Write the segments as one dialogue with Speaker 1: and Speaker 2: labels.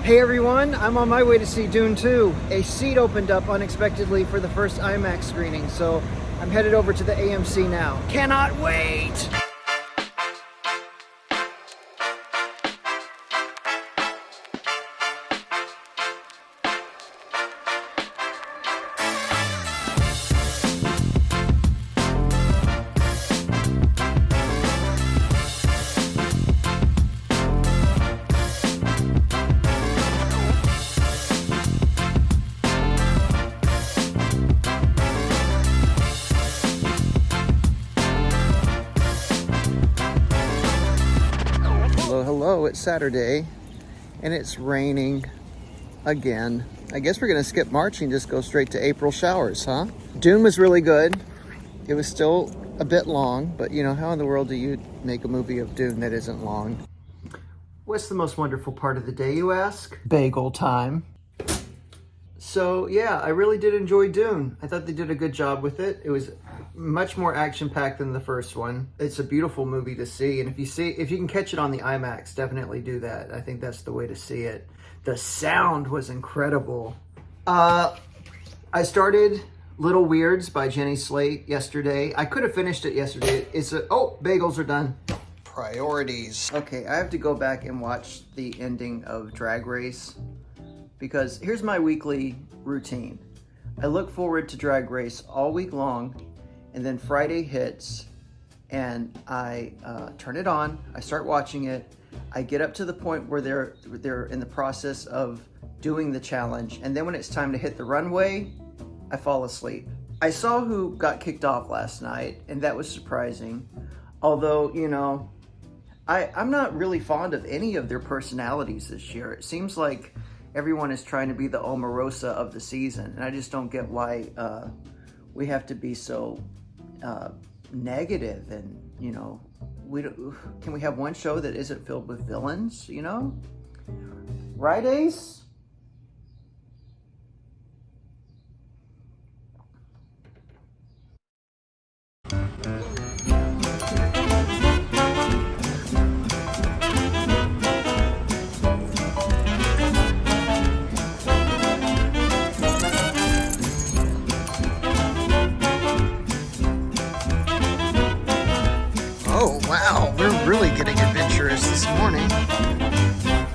Speaker 1: Hey everyone, I'm on my way to see Dune 2. A seat opened up unexpectedly for the first IMAX screening, so I'm headed over to the AMC now. Cannot wait! Hello, it's Saturday and it's raining again. I guess we're gonna skip March and just go straight to April showers, huh? Dune was really good. It was still a bit long, but you know, how in the world do you make a movie of Dune that isn't long? What's the most wonderful part of the day, you ask? Bagel time. So yeah, I really did enjoy Dune. I thought they did a good job with it. It was much more action-packed than the first one. It's a beautiful movie to see, and if you can catch it on the IMAX, definitely do that. I think that's the way to see it. The sound was incredible. I started Little Weirds by Jenny Slate yesterday. I could have finished it yesterday. Oh, bagels are done. Priorities. Okay, I have to go back and watch the ending of Drag Race, because here's my weekly routine. I look forward to Drag Race all week long, and then Friday hits and I turn it on, I start watching it, I get up to the point where they're in the process of doing the challenge, and then when it's time to hit the runway, I fall asleep. I saw who got kicked off last night, and that was surprising. Although, you know, I'm not really fond of any of their personalities this year. It seems like everyone is trying to be the Omarosa of the season, and I just don't get why we have to be so negative. And you know, can we have one show that isn't filled with villains? You know, right, Ace? Oh, wow, we're really getting adventurous this morning.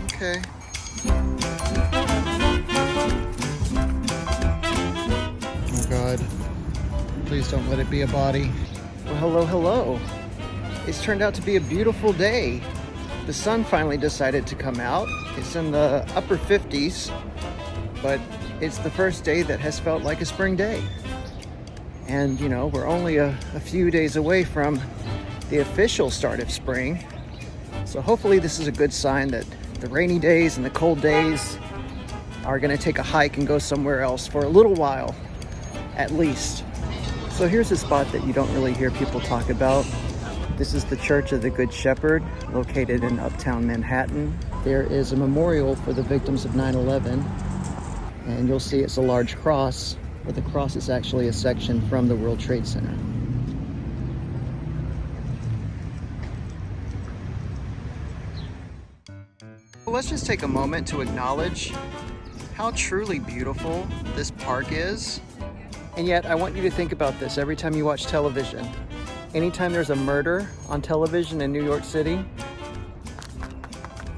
Speaker 1: Okay. Oh God, please don't let it be a body. Well, hello. It's turned out to be a beautiful day. The sun finally decided to come out. It's in the upper 50s, but it's the first day that has felt like a spring day. And you know, we're only a few days away from the official start of spring. So hopefully this is a good sign that the rainy days and the cold days are gonna take a hike and go somewhere else for a little while, at least. So here's a spot that you don't really hear people talk about. This is the Church of the Good Shepherd, located in uptown Manhattan. There is a memorial for the victims of 9/11, and you'll see it's a large cross, but the cross is actually a section from the World Trade Center. Let's just take a moment to acknowledge how truly beautiful this park is. And yet, I want you to think about this every time you watch television. Anytime there's a murder on television in New York City,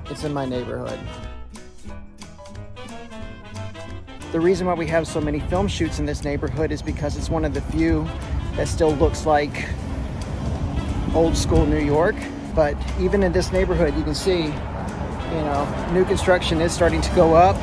Speaker 1: it's in my neighborhood. The reason why we have so many film shoots in this neighborhood is because it's one of the few that still looks like old school New York. But even in this neighborhood, you can see, you know, new construction is starting to go up.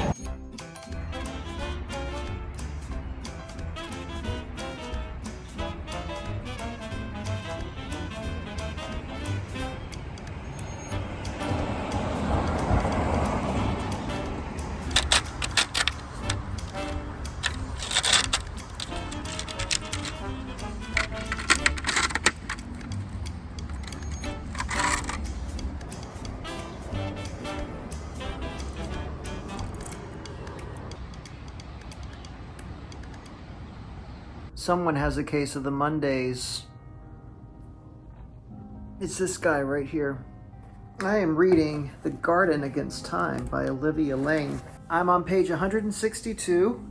Speaker 1: Someone has a case of the Mondays. It's this guy right here. I am reading The Garden Against Time by Olivia Lane. I'm on page 162,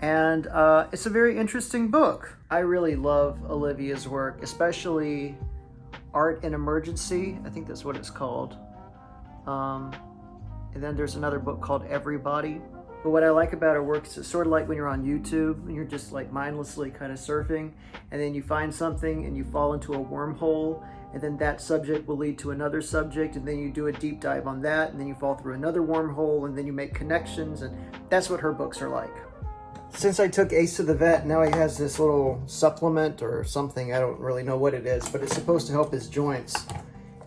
Speaker 1: and it's a very interesting book. I really love Olivia's work, especially Art in Emergency. I think that's what it's called. And then there's another book called Everybody. But what I like about her work is it's sort of like when you're on YouTube and you're just like mindlessly kind of surfing, and then you find something and you fall into a wormhole, and then that subject will lead to another subject, and then you do a deep dive on that, and then you fall through another wormhole, and then you make connections, and that's what her books are like. Since I took Ace to the vet, now he has this little supplement or something, I don't really know what it is, but it's supposed to help his joints,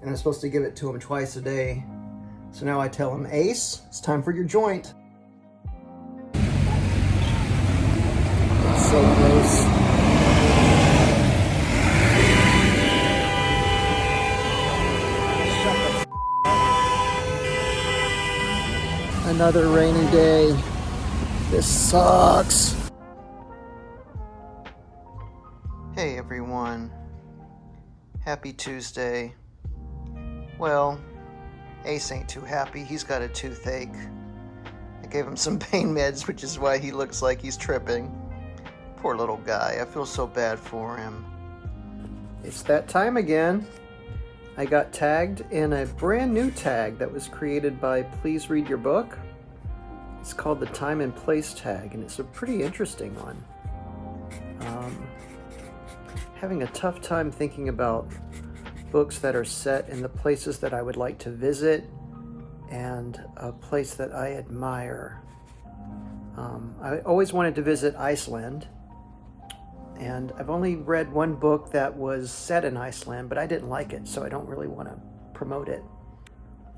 Speaker 1: and I'm supposed to give it to him twice a day. So now I tell him, Ace, it's time for your joint. It's so close. Another rainy day. This sucks. Hey everyone. Happy Tuesday. Well, Ace ain't too happy. He's got a toothache. I gave him some pain meds, which is why he looks like he's tripping. Poor little guy. I feel so bad for him. It's that time again. I got tagged in a brand new tag that was created by Please Read Your Book. It's called the Time and Place tag, and it's a pretty interesting one. Having a tough time thinking about books that are set in the places that I would like to visit and a place that I admire. I always wanted to visit Iceland, and I've only read one book that was set in Iceland, but I didn't like it, so I don't really want to promote it.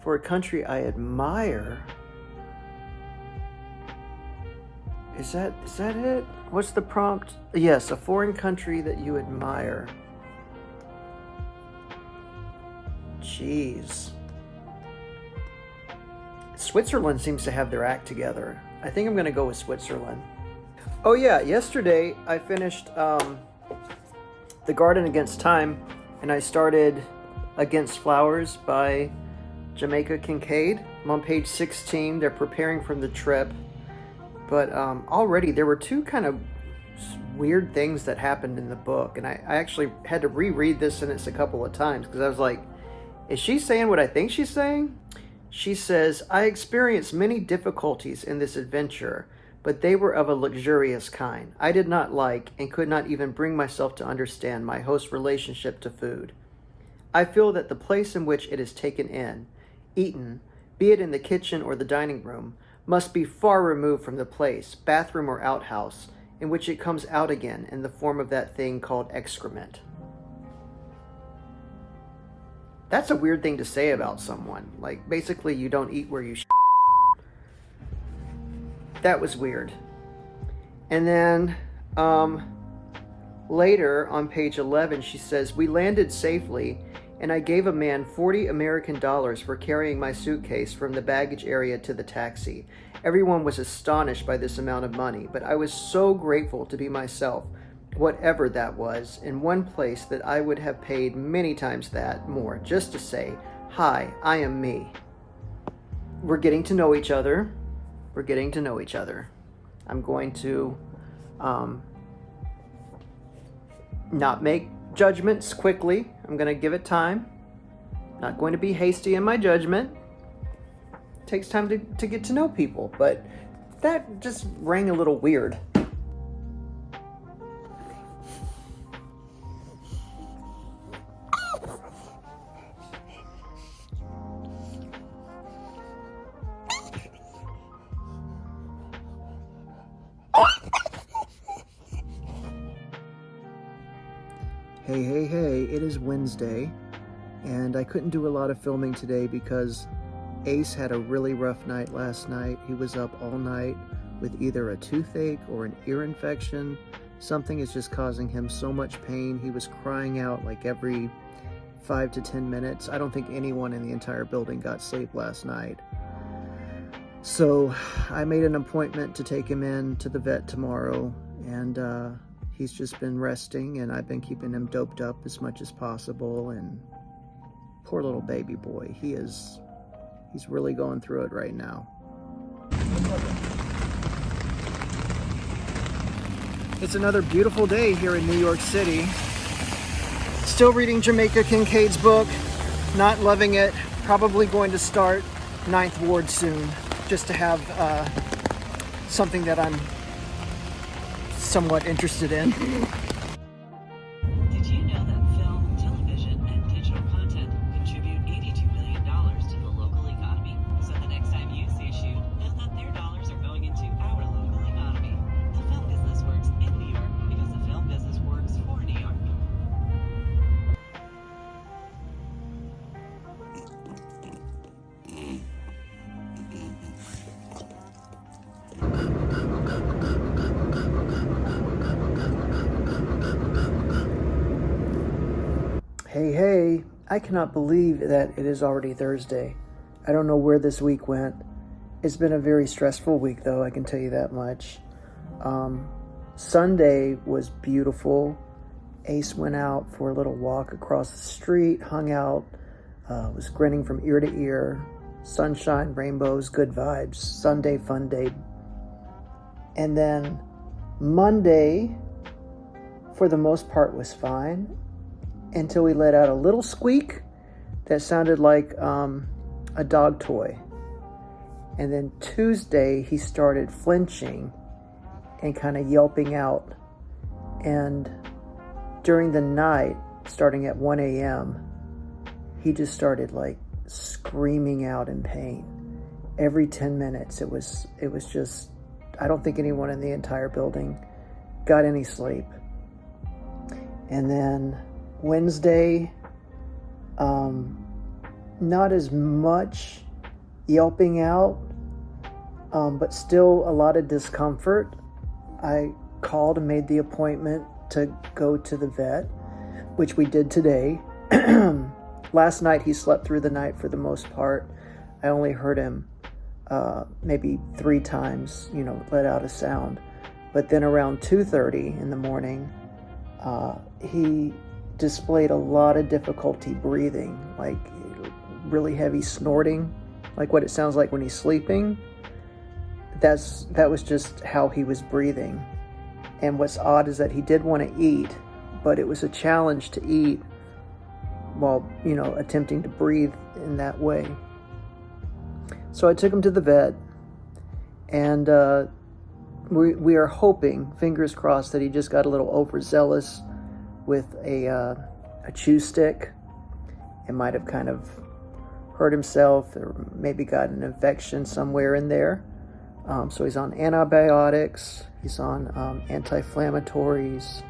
Speaker 1: For a country I admire, is that it? What's the prompt? Yes, a foreign country that you admire. Jeez. Switzerland seems to have their act together. I think I'm going to go with Switzerland. Oh yeah, yesterday I finished The Garden Against Time, and I started Against Flowers by Jamaica Kincaid. I'm on page 16. They're preparing for the trip. But already there were two kind of weird things that happened in the book. And I actually had to reread this sentence a couple of times because I was like, is she saying what I think she's saying? She says, I experienced many difficulties in this adventure, but they were of a luxurious kind. I did not like and could not even bring myself to understand my host's relationship to food. I feel that the place in which it is taken in, eaten, be it in the kitchen or the dining room, must be far removed from the place, bathroom or outhouse, in which it comes out again in the form of that thing called excrement. That's a weird thing to say about someone. Like, basically, you don't eat where you That was weird. And then, later on page 11, she says, we landed safely, and I gave a man $40 American for carrying my suitcase from the baggage area to the taxi. Everyone was astonished by this amount of money, but I was so grateful to be myself, whatever that was, in one place that I would have paid many times that more, just to say, hi, I am me. We're getting to know each other. We're getting to know each other. I'm going to not make judgments quickly. I'm going to give it time. Not going to be hasty in my judgment. It takes time to get to know people, but that just rang a little weird. Hey, it is Wednesday, and I couldn't do a lot of filming today because Ace had a really rough night last night. He was up all night with either a toothache or an ear infection. Something is just causing him so much pain. He was crying out like every 5 to 10 minutes. I don't think anyone in the entire building got sleep last night. So I made an appointment to take him in to the vet tomorrow, and he's just been resting, and I've been keeping him doped up as much as possible, and Poor little baby boy. He's really going through it right now. It's another beautiful day here in New York City. Still reading Jamaica Kincaid's book. Not loving it. Probably going to start Ninth Ward soon, just to have something that I'm somewhat interested in.
Speaker 2: Did you know that film, television, and digital content contribute $82 billion to the local economy? So the next time you see a shoe, know that their dollars are going into our local economy. The film business works in New York because the film business works for New York.
Speaker 1: Hey, I cannot believe that it is already Thursday. I don't know where this week went. It's been a very stressful week, though, I can tell you that much. Sunday was beautiful. Ace went out for a little walk across the street, hung out, was grinning from ear to ear. Sunshine, rainbows, good vibes. Sunday, fun day. And then Monday, for the most part, was fine until we let out a little squeak that sounded like a dog toy. And then Tuesday, he started flinching and kind of yelping out. And during the night, starting at 1 a.m., he just started like screaming out in pain. Every 10 minutes, it was just, I don't think anyone in the entire building got any sleep. And then Wednesday, not as much yelping out, but still a lot of discomfort. I called and made the appointment to go to the vet, which we did today. Last night he slept through the night for the most part. I only heard him maybe 3 times, let out a sound. But then around 2:30 in the morning, he displayed a lot of difficulty breathing, like really heavy snorting, like what it sounds like when he's sleeping. That was just how he was breathing. And what's odd is that he did want to eat, but it was a challenge to eat while, attempting to breathe in that way. So I took him to the vet, and we are hoping, fingers crossed, that he just got a little overzealous with a chew stick. It might have kind of hurt himself, or maybe got an infection somewhere in there. So he's on antibiotics, he's on anti-inflammatories,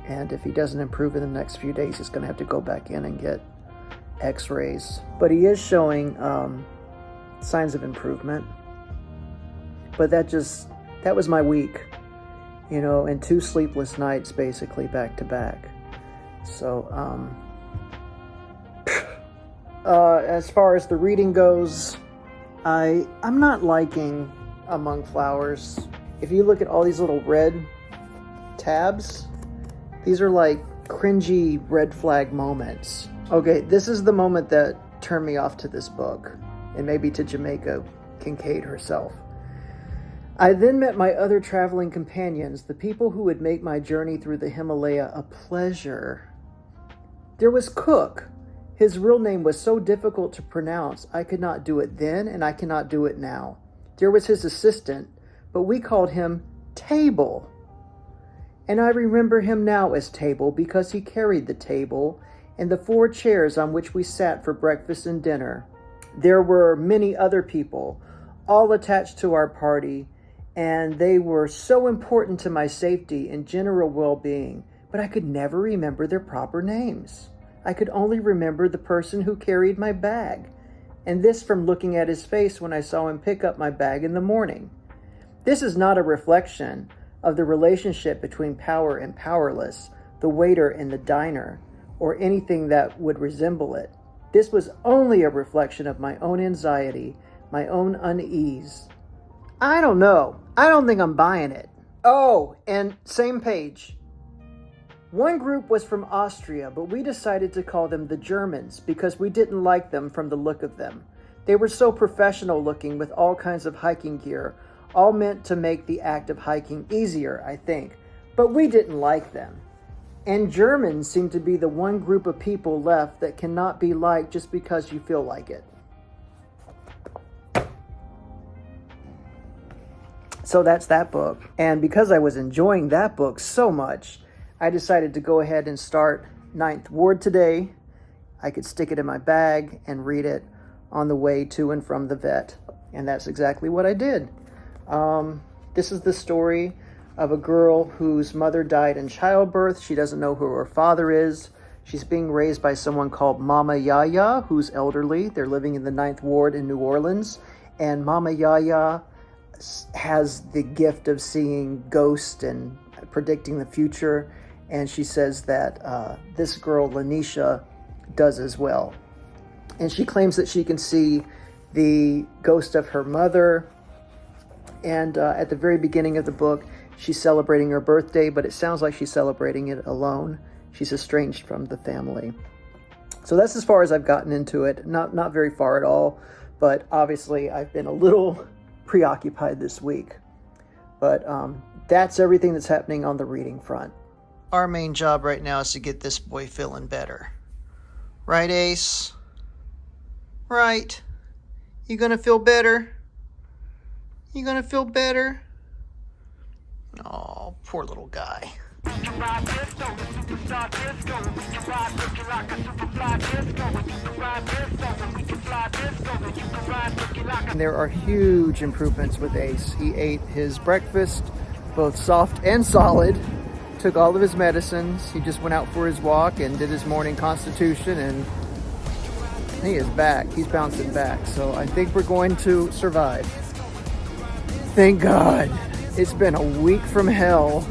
Speaker 1: and if he doesn't improve in the next few days, he's going to have to go back in and get x-rays. But he is showing signs of improvement. But that was my week, and 2 sleepless nights basically back to back. So as far as the reading goes, I'm not liking Among Flowers. If you look at all these little red tabs, these are like cringy red flag moments. Okay, this is the moment that turned me off to this book, and maybe to Jamaica Kincaid herself. I then met my other traveling companions, the people who would make my journey through the Himalaya a pleasure. There was Cook. His real name was so difficult to pronounce, I could not do it then, and I cannot do it now. There was his assistant, but we called him Table. And I remember him now as Table because he carried the table and the 4 chairs on which we sat for breakfast and dinner. There were many other people, all attached to our party, and they were so important to my safety and general well-being, but I could never remember their proper names. I could only remember the person who carried my bag, and this from looking at his face when I saw him pick up my bag in the morning. This is not a reflection of the relationship between power and powerless, the waiter and the diner, or anything that would resemble it. This was only a reflection of my own anxiety, my own unease. I don't know. I don't think I'm buying it. Oh, and same page. One group was from Austria, but we decided to call them the Germans because we didn't like them from the look of them. They were so professional looking with all kinds of hiking gear, all meant to make the act of hiking easier, I think. But we didn't like them. And Germans seem to be the one group of people left that cannot be liked just because you feel like it. So that's that book. And because I was enjoying that book so much, I decided to go ahead and start Ninth Ward today. I could stick it in my bag and read it on the way to and from the vet. And that's exactly what I did. This is the story of a girl whose mother died in childbirth. She doesn't know who her father is. She's being raised by someone called Mama Yaya, who's elderly. They're living in the Ninth Ward in New Orleans. And Mama Yaya has the gift of seeing ghosts and predicting the future. And she says that this girl, Lanisha, does as well. And she claims that she can see the ghost of her mother. And at the very beginning of the book, she's celebrating her birthday, but it sounds like she's celebrating it alone. She's estranged from the family. So that's as far as I've gotten into it. Not very far at all, but obviously I've been a little preoccupied this week. But that's everything that's happening on the reading front. Our main job right now is to get this boy feeling better. Right, Ace? Right. You gonna feel better? You gonna feel better? Oh, poor little guy. And there are huge improvements with Ace. He ate his breakfast, both soft and solid, took all of his medicines. He just went out for his walk and did his morning constitution, and he is back. He's bouncing back. So I think we're going to survive. Thank God. It's been a week from hell.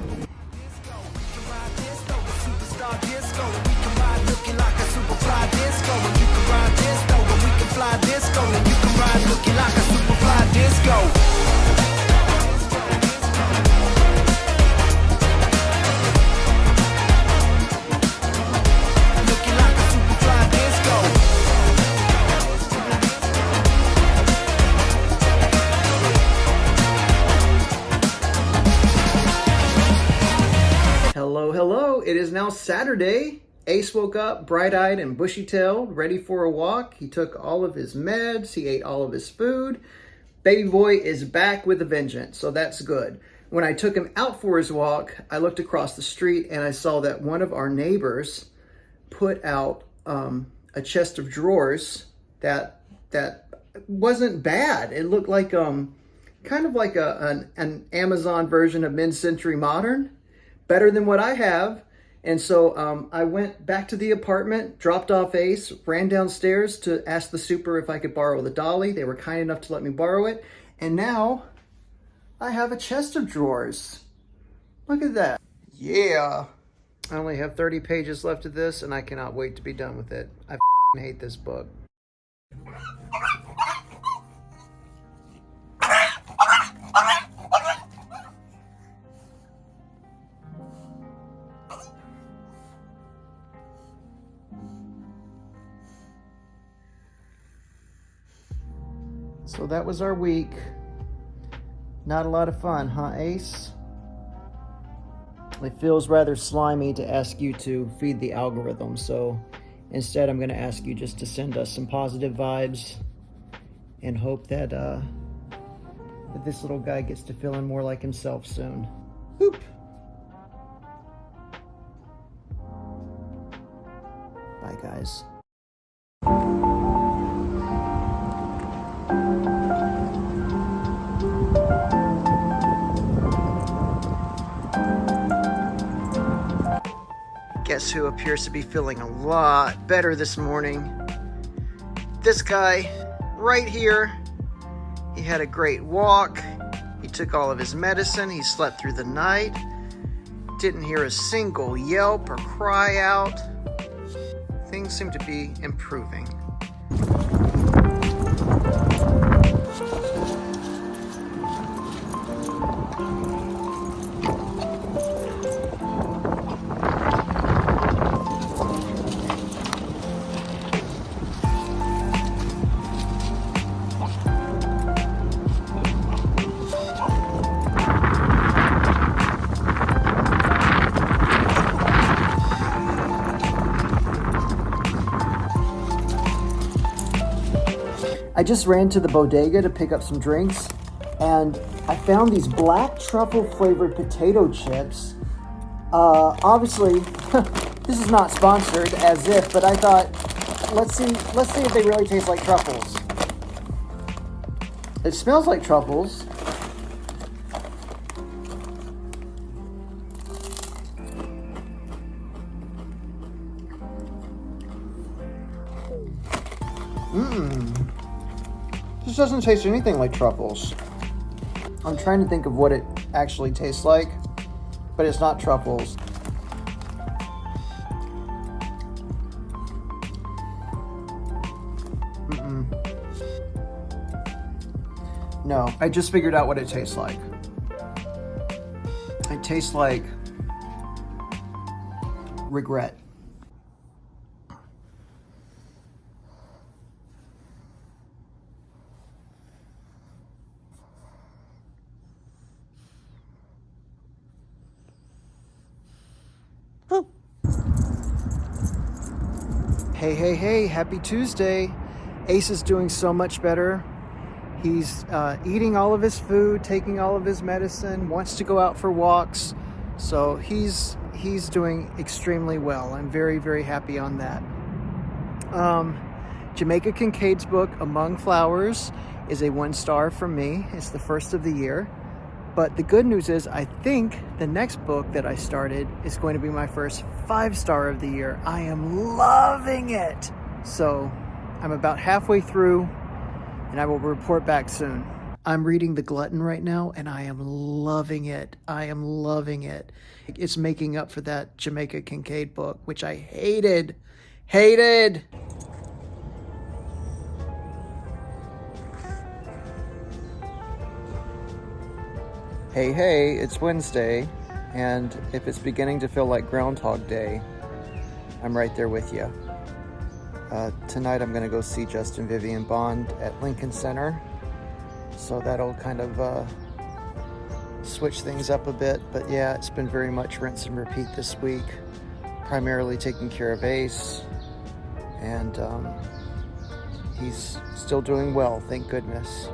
Speaker 1: Hello. It is now Saturday. Ace woke up bright-eyed and bushy-tailed, ready for a walk. He took all of his meds. He ate all of his food. Baby boy is back with a vengeance, so that's good. When I took him out for his walk, I looked across the street and I saw that one of our neighbors put out a chest of drawers that wasn't bad. It looked like kind of like an Amazon version of Mid-Century Modern. Better than what I have. And so I went back to the apartment, dropped off Ace, ran downstairs to ask the super if I could borrow the dolly. They were kind enough to let me borrow it. And now I have a chest of drawers. Look at that. Yeah. I only have 30 pages left of this and I cannot wait to be done with it. I hate this book. So that was our week. Not a lot of fun, huh, Ace? It feels rather slimy to ask you to feed the algorithm, so instead I'm going to ask you just to send us some positive vibes and hope that, that this little guy gets to feeling more like himself soon. Boop. Bye, guys. Guess who appears to be feeling a lot better this morning? This guy right here. He had a great walk. He took all of his medicine. He slept through the night. Didn't hear a single yelp or cry out. Things seem to be improving. I just ran to the bodega to pick up some drinks, and I found these black truffle flavored potato chips. Obviously, this is not sponsored as if, but I thought, let's see if they really taste like truffles. It smells like truffles. This doesn't taste anything like truffles. I'm trying to think of what it actually tastes like, but it's not truffles. No, I just figured out what it tastes like. It tastes like regret. Hey, happy Tuesday. Ace is doing so much better. He's eating all of his food, taking all of his medicine, wants to go out for walks. So he's doing extremely well. I'm very, very happy on that. Jamaica Kincaid's book, Among Flowers, is a 1-star from me. It's the first of the year. But the good news is I think the next book that I started is going to be my first 5-star of the year. I am loving it. So I'm about halfway through, and I will report back soon. I'm reading The Glutton right now, and I am loving it. I am loving it. It's making up for that Jamaica Kincaid book, which I hated. Hey, it's Wednesday, and if it's beginning to feel like Groundhog Day, I'm right there with you. Tonight I'm going to go see Justin Vivian Bond at Lincoln Center, so that'll kind of switch things up a bit. But yeah, it's been very much rinse and repeat this week, primarily taking care of Ace, and he's still doing well, thank goodness.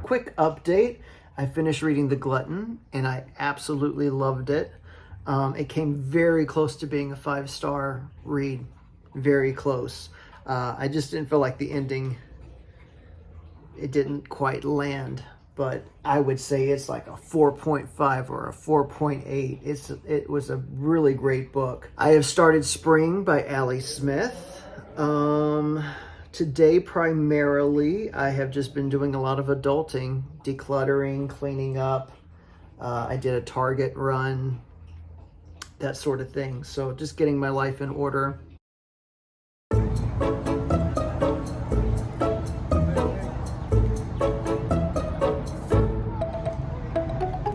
Speaker 1: Quick update. I finished reading The Glutton, and I absolutely loved it. It came very close to being a 5-star read. Very close. I just didn't feel like the ending, it didn't quite land. But I would say it's like a 4.5 or a 4.8. It was a really great book. I have started Spring by Allie Smith. Today, primarily, I have just been doing a lot of adulting, decluttering, cleaning up. I did a Target run, that sort of thing. So just getting my life in order.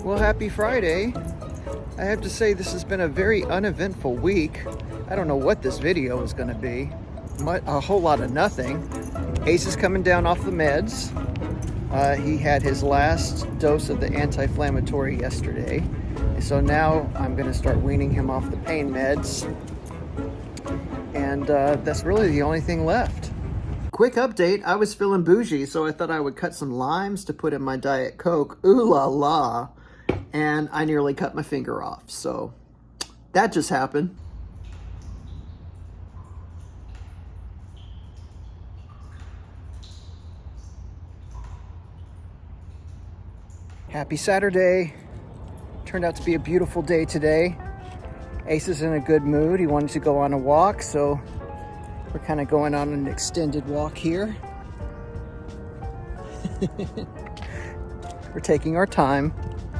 Speaker 1: Well, happy Friday. I have to say this has been a very uneventful week. I don't know what this video is going to be. A whole lot of nothing. Ace is coming down off the meds. He had his last dose of the anti-inflammatory yesterday. So now I'm going to start weaning him off the pain meds. And that's really the only thing left. Quick update, I was feeling bougie, so I thought I would cut some limes to put in my Diet Coke. Ooh la la. And I nearly cut my finger off. So that just happened. Happy Saturday. Turned out to be a beautiful day today. Ace is in a good mood. He wanted to go on a walk, so we're kind of going on an extended walk here. We're taking our time.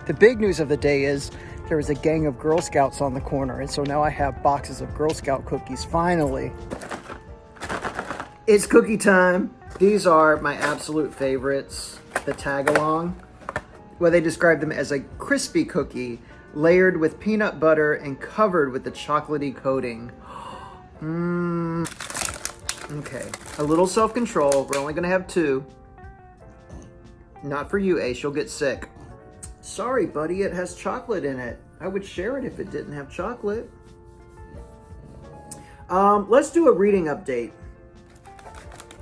Speaker 1: The big news of the day is there was a gang of Girl Scouts on the corner, and so now I have boxes of Girl Scout cookies, finally. It's cookie time. These are my absolute favorites, the tag-along. Well, they describe them as a crispy cookie. layered with peanut butter and covered with the chocolatey coating. Okay, a little self-control. We're only gonna have 2. Not for you, Ace, you'll get sick. Sorry, buddy, it has chocolate in it. I would share it if it didn't have chocolate. Let's do a reading update,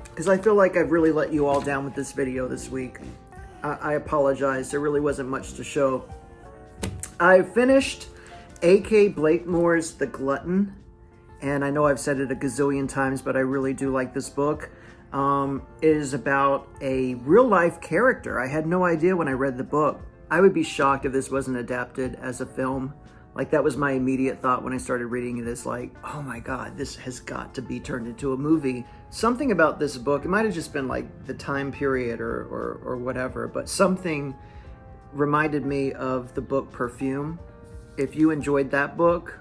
Speaker 1: because I feel like I've really let you all down with this video this week. I apologize, there really wasn't much to show. I finished A.K. Blakemore's The Glutton, and I know I've said it a gazillion times, but I really do like this book. It is about a real-life character. I had no idea when I read the book. I would be shocked if this wasn't adapted as a film. Like, that was my immediate thought when I started reading it, is like, oh my God, this has got to be turned into a movie. Something about this book, it might have just been like the time period or whatever, but something reminded me of the book Perfume. If you enjoyed that book,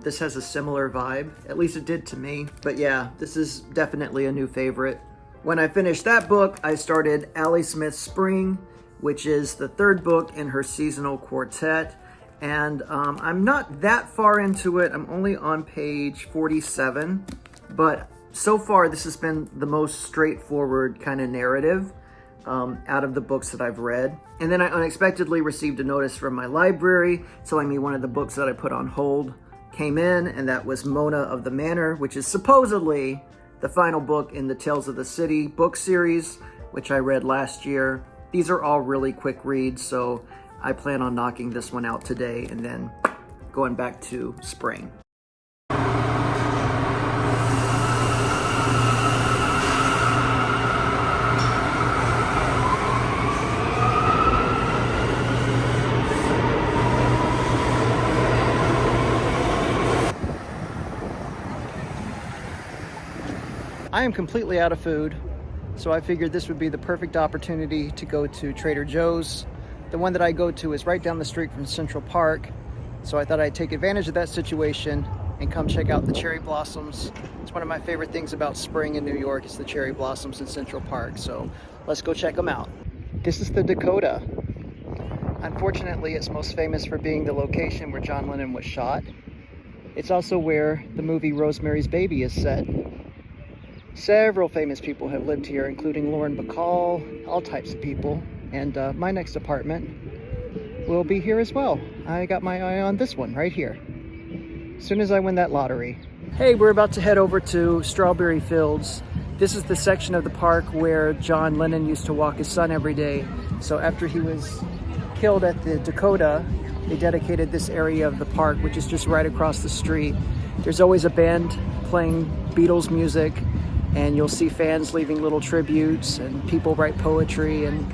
Speaker 1: this has a similar vibe. At least it did to me. But yeah, this is definitely a new favorite. When I finished that book, I started Allie Smith's Spring, which is the 3rd book in her seasonal quartet. And I'm not that far into it. I'm only on page 47. But so far, this has been the most straightforward kind of narrative out of the books that I've read. And then I unexpectedly received a notice from my library telling me one of the books that I put on hold came in, and that was Mona of the Manor, which is supposedly the final book in the Tales of the City book series, which I read last year. These are all really quick reads, so I plan on knocking this one out today and then going back to spring. I am completely out of food, so I figured this would be the perfect opportunity to go to Trader Joe's. The one that I go to is right down the street from Central Park, so I thought I'd take advantage of that situation and come check out the cherry blossoms. It's one of my favorite things about spring in New York is the cherry blossoms in Central Park, so let's go check them out. This is the Dakota. Unfortunately, it's most famous for being the location where John Lennon was shot. It's also where the movie Rosemary's Baby is set. Several famous people have lived here, including Lauren Bacall, all types of people. And my next apartment will be here as well. I got my eye on this one right here, as soon as I win that lottery. Hey, we're about to head over to Strawberry Fields. This is the section of the park where John Lennon used to walk his son every day. So after he was killed at the Dakota, they dedicated this area of the park, which is just right across the street. There's always a band playing Beatles music, and you'll see fans leaving little tributes, and people write poetry, and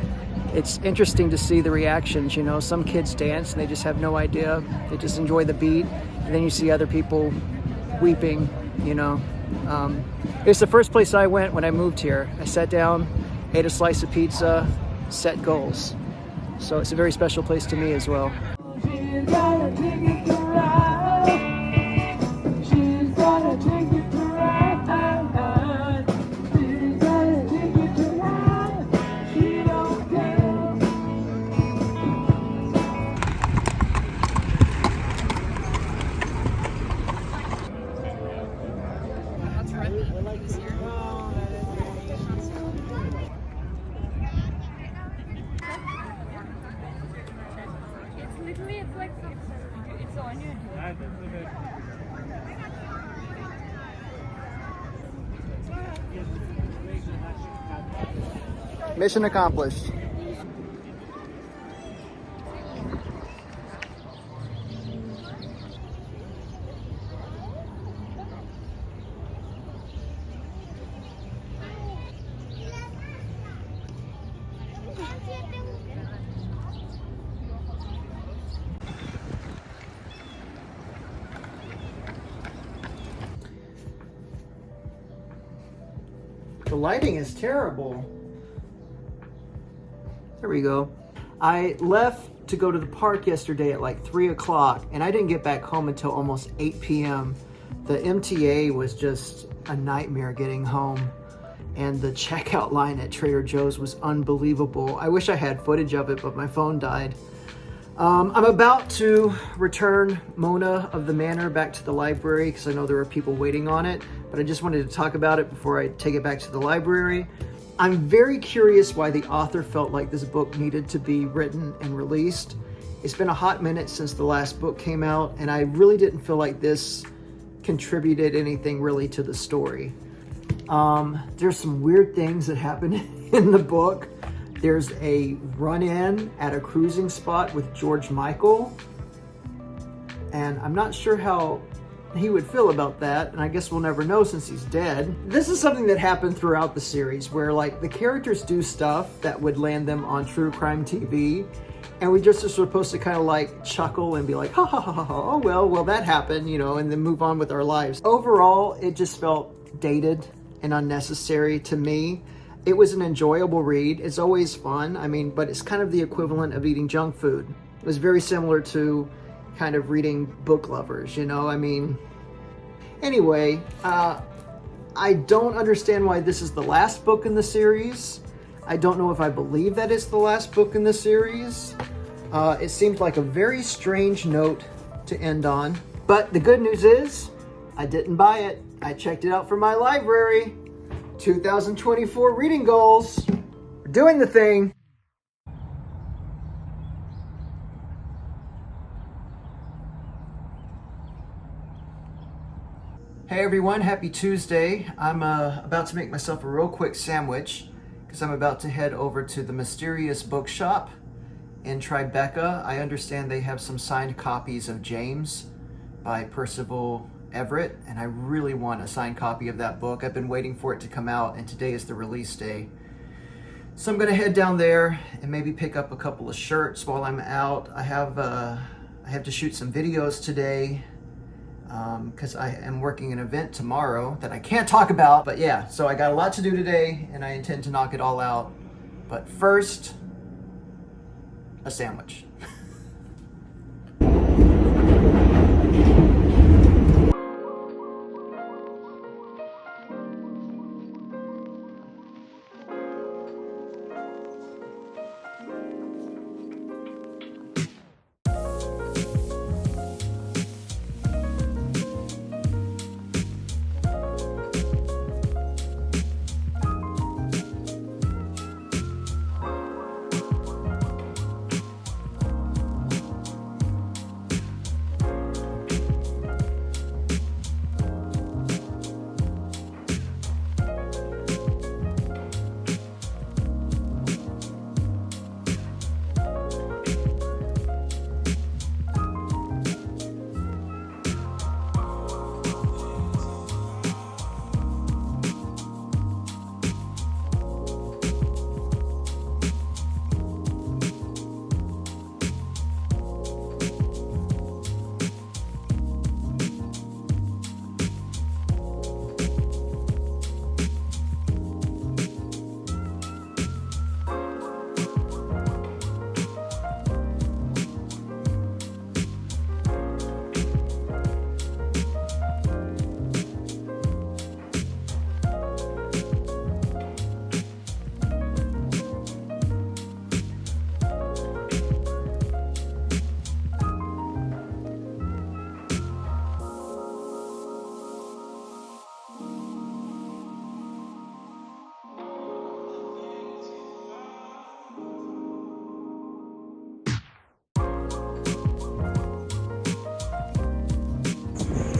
Speaker 1: it's interesting to see the reactions. You know, some kids dance and they just have no idea. They just enjoy the beat. And then you see other people weeping, you know. It's the first place I went when I moved here. I sat down, ate a slice of pizza, set goals. So it's a very special place to me as well. Mission accomplished. The lighting is terrible. There we go. I left to go to the park yesterday at like 3 o'clock, and I didn't get back home until almost 8 p.m. The MTA was just a nightmare getting home, and the checkout line at Trader Joe's was unbelievable. I wish I had footage of it, but my phone died. I'm about to return Mona of the Manor back to the library because I know there are people waiting on it, but I just wanted to talk about it before I take it back to the library. I'm very curious why the author felt like this book needed to be written and released. It's been a hot minute since the last book came out, and I really didn't feel like this contributed anything really to the story. There's some weird things that happen in the book. There's a run-in at a cruising spot with George Michael, and I'm not sure how he would feel about that, and I guess we'll never know since he's dead. This is something that happened throughout the series where like the characters do stuff that would land them on true crime TV, and we just are supposed to kind of like chuckle and be like, ha ha ha ha, oh well that happened, you know, and then move on with our lives. Overall, it just felt dated and unnecessary to me. It was an enjoyable read. It's always fun. I mean, but it's kind of the equivalent of eating junk food. It was very similar to kind of reading Book Lovers, you know? I mean, anyway, I don't understand why this is the last book in the series. I don't know if I believe that it's the last book in the series. It seemed like a very strange note to end on. But the good news is, I didn't buy it. I checked it out from my library. 2024 reading goals. We're doing the thing. Hey everyone, happy Tuesday. I'm about to make myself a real quick sandwich because I'm about to head over to the Mysterious Bookshop in Tribeca. I understand they have some signed copies of James by Percival Everett, and I really want a signed copy of that book. I've been waiting for it to come out, and today is the release day. So I'm gonna head down there and maybe pick up a couple of shirts while I'm out. I have to shoot some videos today because I am working an event tomorrow that I can't talk about. But yeah, so I got a lot to do today, and I intend to knock it all out. But first, a sandwich.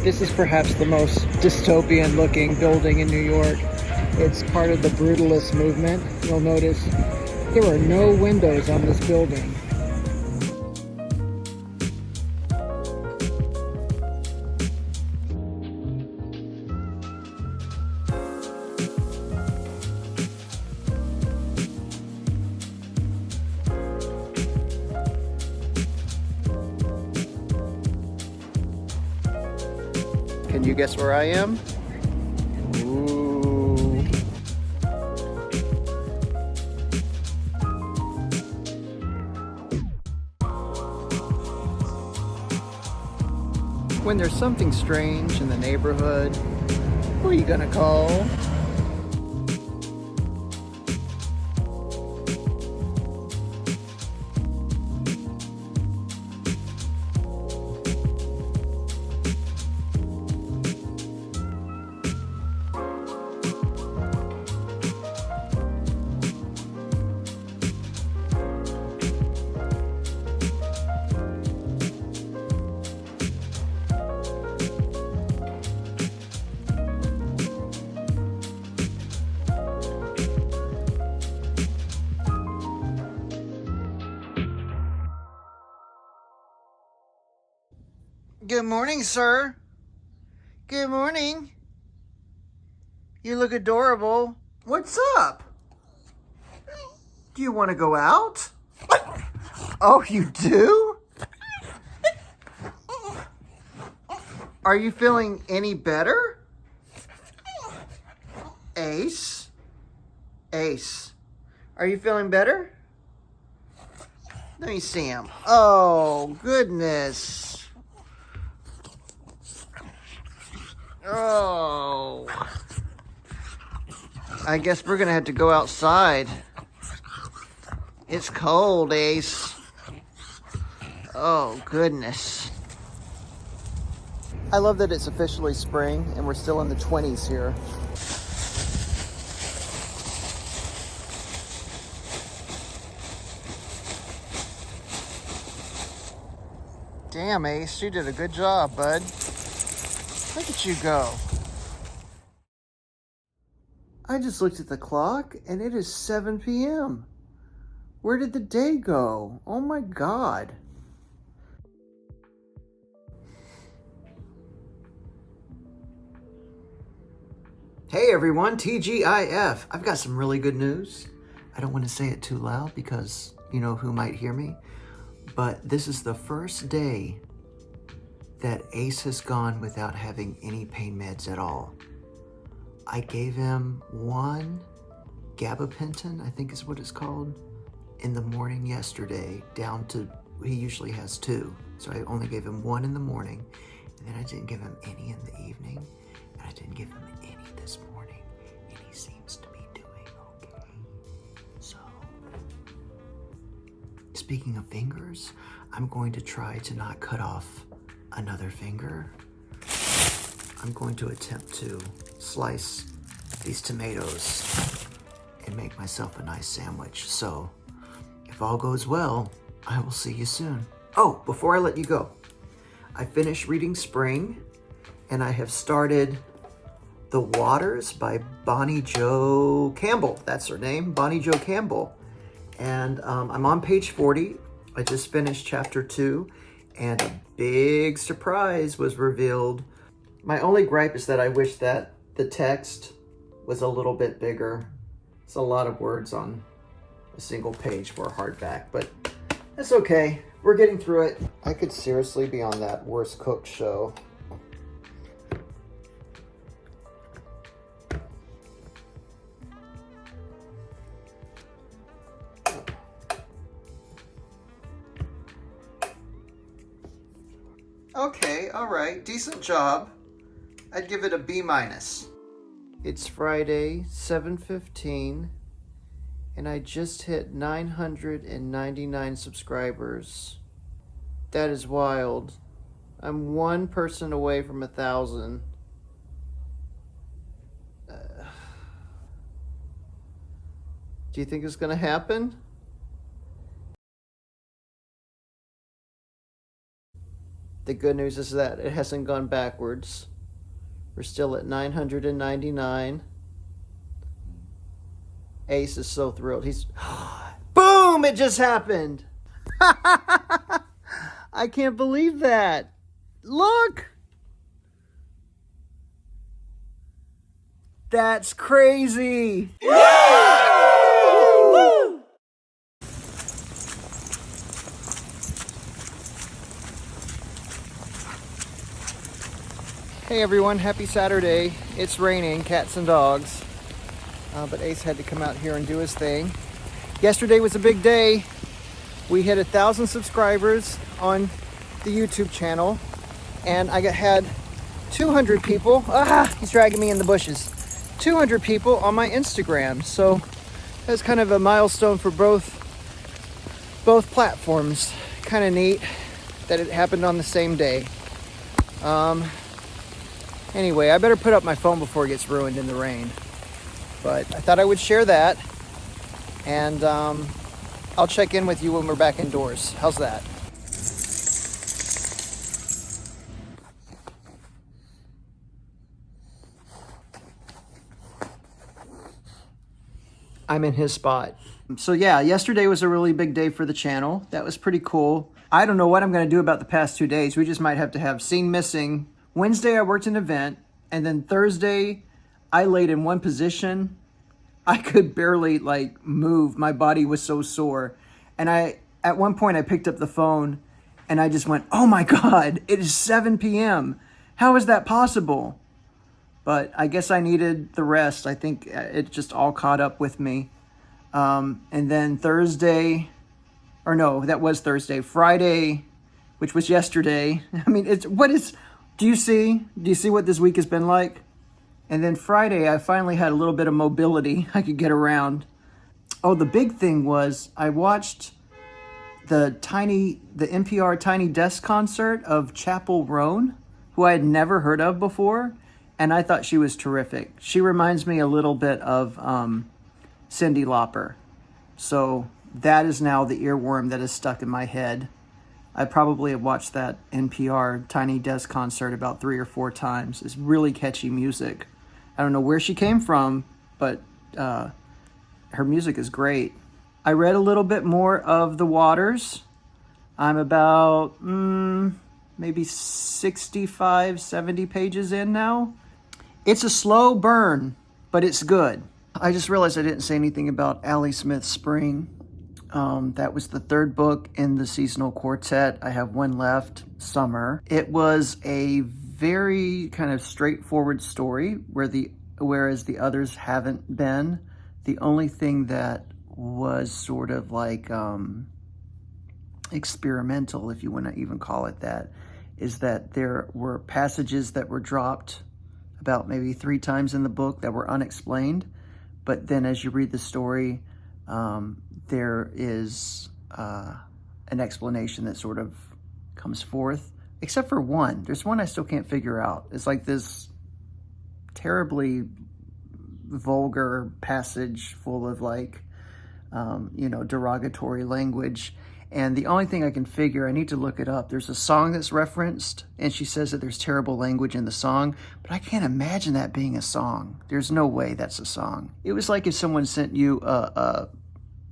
Speaker 1: This is perhaps the most dystopian looking building in New York. It's part of the brutalist movement. You'll notice there are no windows on this building. Can you guess where I am? Ooh. When there's something strange in the neighborhood, who are you gonna call? Good morning, sir. Good morning. You look adorable. What's up? Do you want to go out? Oh, you do? Are you feeling any better? Ace? Ace, are you feeling better? Let me see him. Oh, goodness. Oh. I guess we're going to have to go outside. It's cold, Ace. Oh, goodness. I love that it's officially spring and we're still in the 20s here. Damn, Ace, you did a good job, bud. Look at you go. I just looked at the clock and it is 7 p.m. Where did the day go? Oh my God. Hey everyone, TGIF. I've got some really good news. I don't want to say it too loud because you know who might hear me, but this is the first day that Ace has gone without having any pain meds at all. I gave him one gabapentin, I think is what it's called, in the morning yesterday, down to, he usually has 2. So I only gave him 1 in the morning, and then I didn't give him any in the evening, and I didn't give him any this morning, and he seems to be doing okay. So, speaking of fingers, I'm going to try to not cut off another finger. I'm going to attempt to slice these tomatoes and make myself a nice sandwich. So, if all goes well, I will see you soon. Oh, before I let you go, I finished reading Spring, and I have started The Waters by Bonnie Jo Campbell. That's her name, Bonnie Jo Campbell. And I'm on page 40. I just finished chapter 2, and a big surprise was revealed. My only gripe is that I wish that the text was a little bit bigger. It's a lot of words on a single page for a hardback, but that's okay. We're getting through it. I could seriously be on that Worst Cook show. Okay, all right, decent job. I'd give it a B-. It's Friday, 7:15, and I just hit 999 subscribers. That is wild. I'm one person away from 1,000. Do you think it's gonna happen? The good news is that it hasn't gone backwards. We're still at 999. Ace is so thrilled. He's... Boom! It just happened! I can't believe that. Look! That's crazy! Hey everyone, happy Saturday. It's raining, cats and dogs. But Ace had to come out here and do his thing. Yesterday was a big day. We hit 1,000 subscribers on the YouTube channel. And I had 200 people. He's dragging me in the bushes. 200 people on my Instagram. So that's kind of a milestone for both platforms. Kind of neat that it happened on the same day. Anyway, I better put up my phone before it gets ruined in the rain. But I thought I would share that. And I'll check in with you when we're back indoors. How's that? I'm in his spot. So yeah, yesterday was a really big day for the channel. That was pretty cool. I don't know what I'm going to do about the past 2 days. We just might have to have seen missing. Wednesday, I worked an event. And then Thursday, I laid in one position. I could barely move. My body was so sore. And at one point I picked up the phone and I just went, oh my God, it is 7 p.m. How is that possible? But I guess I needed the rest. I think it just all caught up with me. And then Thursday, or no, that was Thursday. Friday, which was yesterday. I mean, do you see what this week has been like? And then Friday, I finally had a little bit of mobility. I could get around. Oh, the big thing was I watched the NPR Tiny Desk concert of Chappell Roan, who I had never heard of before, and I thought she was terrific. She reminds me a little bit of Cyndi Lauper. So that is now the earworm that is stuck in my head. I probably have watched that NPR Tiny Desk concert about 3 or 4 times. It's really catchy music. I don't know where she came from, but her music is great. I read a little bit more of The Waters. I'm about maybe 65, 70 pages in now. It's a slow burn, but it's good. I just realized I didn't say anything about Allie Smith's Spring. That was the 3rd book in the seasonal quartet. I have one left, Summer. It was a very kind of straightforward story whereas the others haven't been. The only thing that was sort of experimental, if you want to even call it that, is that there were passages that were dropped about maybe 3 times in the book that were unexplained. But then as you read the story, there is an explanation that sort of comes forth, except for one. There's one I still can't figure out. It's like this terribly vulgar passage full of derogatory language. And the only thing I can figure, I need to look it up. There's a song that's referenced, and she says that there's terrible language in the song, but I can't imagine that being a song. There's no way that's a song. It was like if someone sent you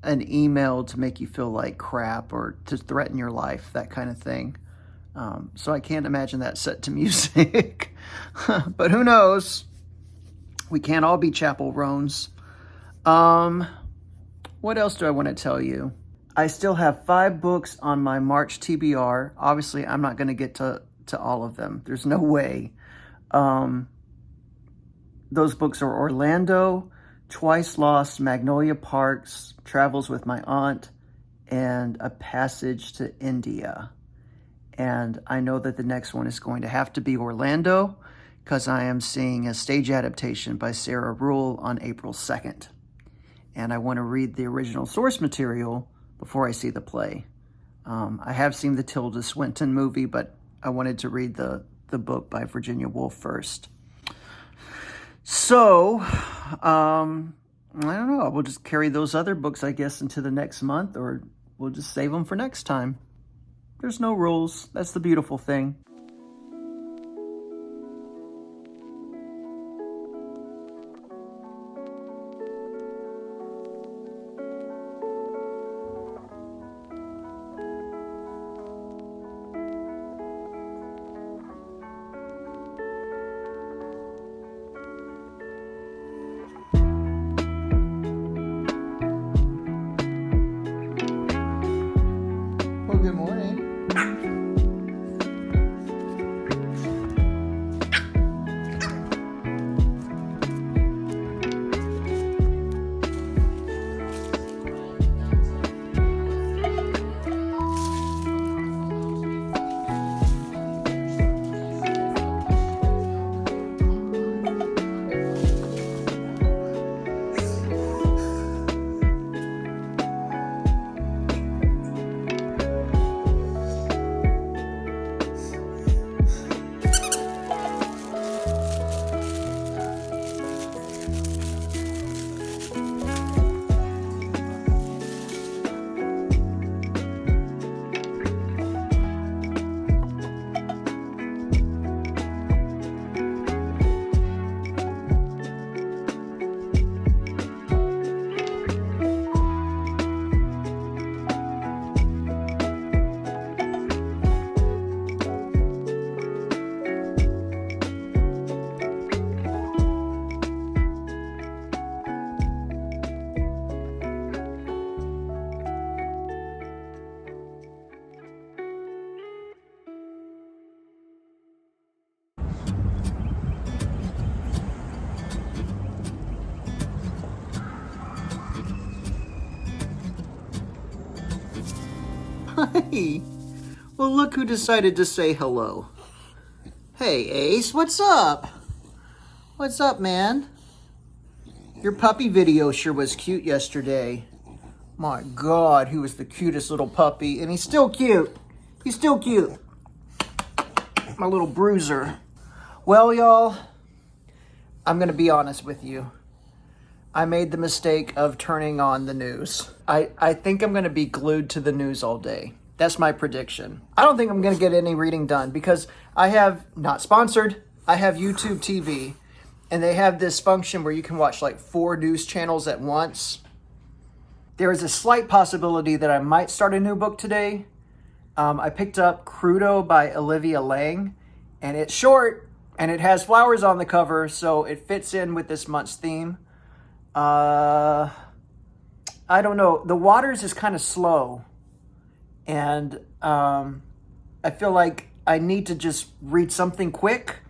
Speaker 1: an email to make you feel like crap or to threaten your life, that kind of thing. So I can't imagine that set to music. But who knows? We can't all be Chappell Roans. What else do I want to tell you? I still have 5 books on my March TBR. Obviously, I'm not going to get to all of them. There's no way. Those books are Orlando, Twice Lost, Magnolia Parks, Travels with My Aunt, and A Passage to India. And I know that the next one is going to have to be Orlando, because I am seeing a stage adaptation by Sarah Ruhl on April 2nd. And I want to read the original source material before I see the play. I have seen the Tilda Swinton movie, but I wanted to read the book by Virginia Woolf first. So, I don't know. We'll just carry those other books, I guess, into the next month, or we'll just save them for next time. There's no rules. That's the beautiful thing. Good morning. Hi. Well, look who decided to say hello. Hey, Ace, what's up? What's up, man? Your puppy video sure was cute yesterday. My God, he was the cutest little puppy, and he's still cute. He's still cute. My little bruiser. Well, y'all, I'm gonna be honest with you. I made the mistake of turning on the news. I think I'm gonna be glued to the news all day. That's my prediction. I don't think I'm gonna get any reading done because I have, not sponsored, I have YouTube TV, and they have this function where you can watch like 4 news channels at once. There is a slight possibility that I might start a new book today. I picked up Crudo by Olivia Lang, and it's short, and it has flowers on the cover, so it fits in with this month's theme. I don't know. The Waters is kind of slow, and I feel like I need to just read something quick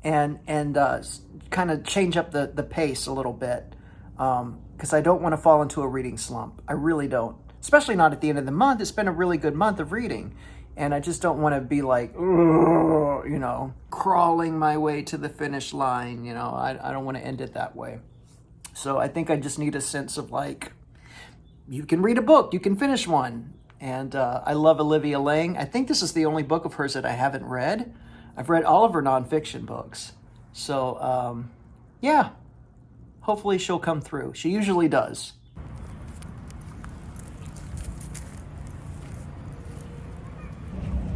Speaker 1: and kind of change up the pace a little bit, because I don't want to fall into a reading slump. I really don't, especially not at the end of the month. It's been a really good month of reading, and I just don't want to be like, you know, crawling my way to the finish line. You know, I don't want to end it that way. So I think I just need a sense of like, you can read a book, you can finish one. And I love Olivia Lang. I think this is the only book of hers that I haven't read. I've read all of her nonfiction books. So, yeah, hopefully she'll come through. She usually does.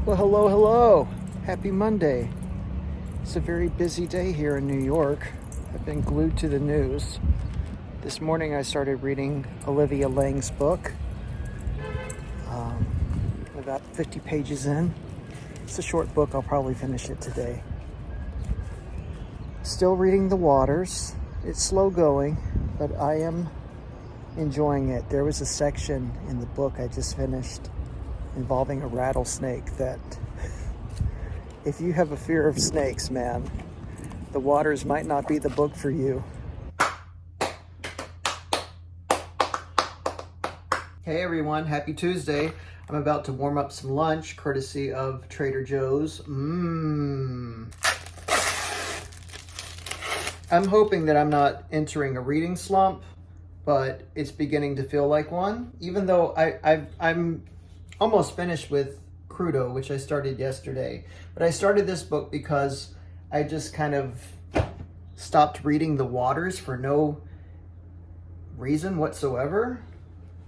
Speaker 1: Well, hello, hello. Happy Monday. It's a very busy day here in New York. I've been glued to the news. This morning I started reading Olivia Lang's book. About 50 pages in. It's a short book. I'll probably finish it today. Still reading The Waters. It's slow going, but I am enjoying it. There was a section in the book I just finished involving a rattlesnake that, if you have a fear of snakes, man, The Waters might not be the book for you. Hey everyone, happy Tuesday. I'm about to warm up some lunch, courtesy of Trader Joe's. I'm hoping that I'm not entering a reading slump, but it's beginning to feel like one. Even though I'm almost finished with Crudo, which I started yesterday. But I started this book because I just kind of stopped reading The Waters for no reason whatsoever.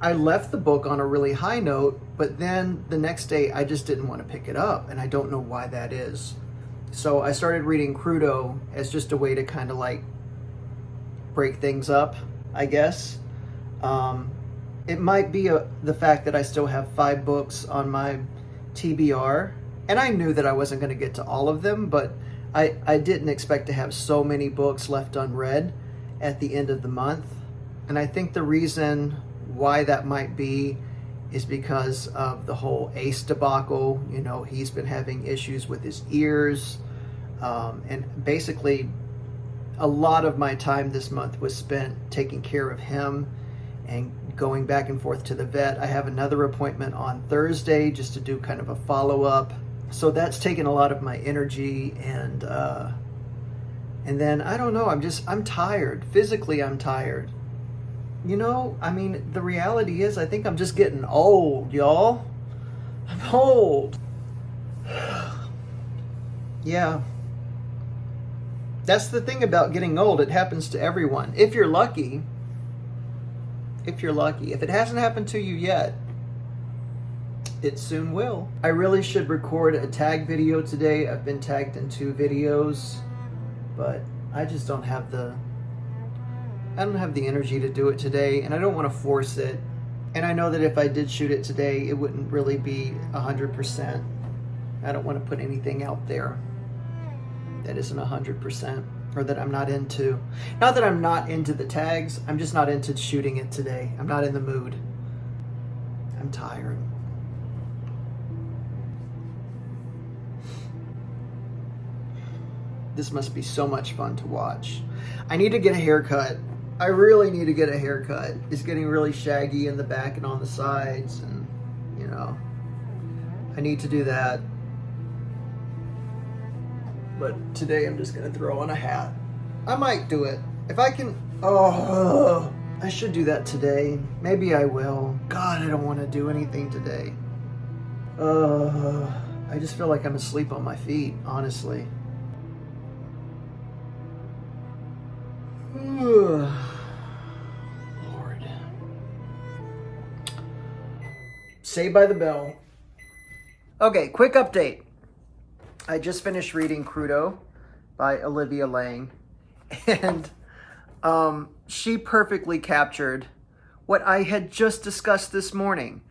Speaker 1: I left the book on a really high note, but then the next day I just didn't want to pick it up, and I don't know why that is. So I started reading Crudo as just a way to kind of like break things up, I guess. It might be the fact that I still have 5 books on my TBR, and I knew that I wasn't going to get to all of them, but I didn't expect to have so many books left unread at the end of the month. And I think the reason why that might be is because of the whole Ace debacle. You know, he's been having issues with his ears, and basically a lot of my time this month was spent taking care of him and going back and forth to the vet. I have another appointment on Thursday just to do kind of a follow-up, so that's taken a lot of my energy, and then I don't know, I'm tired. Physically I'm tired. You know, I mean, the reality is I think I'm just getting old, y'all. I'm old. Yeah. That's the thing about getting old. It happens to everyone. If you're lucky. If you're lucky. If it hasn't happened to you yet, it soon will. I really should record a tag video today. I've been tagged in 2 videos, but I just don't have the energy to do it today, and I don't want to force it. And I know that if I did shoot it today, it wouldn't really be 100%. I don't want to put anything out there that isn't 100%, or that I'm not into. Not that I'm not into the tags, I'm just not into shooting it today. I'm not in the mood. I'm tired. This must be so much fun to watch. I need to get a haircut. I really need to get a haircut. It's getting really shaggy in the back and on the sides, and you know, I need to do that. But today I'm just gonna throw on a hat. I might do it. If I can, oh, I should do that today. Maybe I will. God, I don't wanna do anything today. I just feel like I'm asleep on my feet, honestly. Lord. Saved by the Bell. Okay, quick update. I just finished reading Crudo by Olivia Lang, and she perfectly captured what I had just discussed this morning.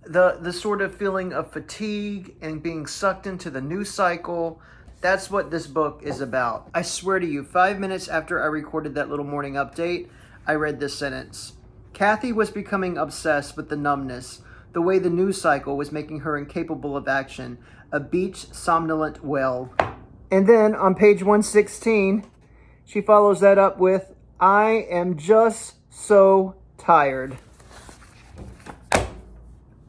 Speaker 1: The sort of feeling of fatigue and being sucked into the news cycle. That's what this book is about. I swear to you, 5 minutes after I recorded that little morning update, I read this sentence. Kathy was becoming obsessed with the numbness, the way the news cycle was making her incapable of action, a beach somnolent well. And then on page 116, she follows that up with, I am just so tired.